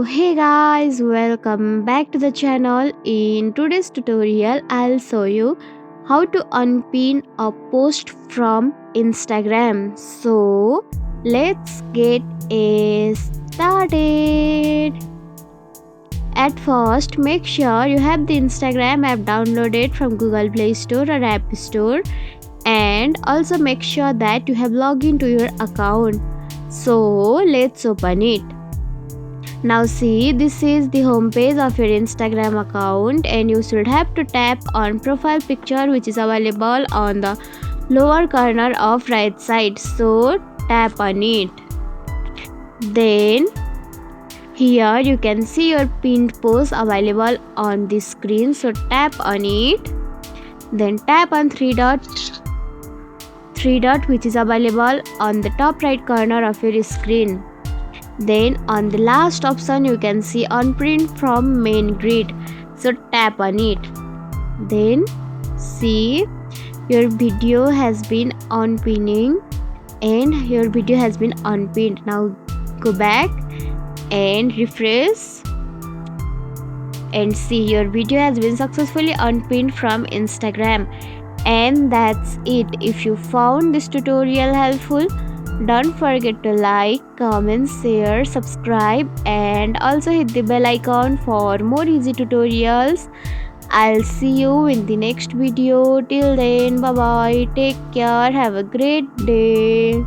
Hey guys, welcome back to the channel. In today's tutorial, I'll show you how to unpin a post from Instagram. So, let's get started. At first, make sure you have the Instagram app downloaded from Google Play Store or App Store, and also make sure that you have logged into your account. So, let's open it. Now see, this is the home page of your Instagram account, and you should have to tap on profile picture, which is available on the lower corner of right side. So tap on it. Then here you can see your pinned post available on the screen. So tap on it. Then tap on three dot which is available on the top right corner of your screen. Then on the last option you can see Unpin from main grid. So tap on it. Then see, your video has been unpinning and your video has been unpinned. Now go back and refresh and see, your video has been successfully unpinned from Instagram. And that's it. If you found this tutorial helpful, don't forget to like, comment, share, subscribe, and also hit the bell icon for more easy tutorials. I'll see you in the next video. Till then, bye bye, take care, have a great day.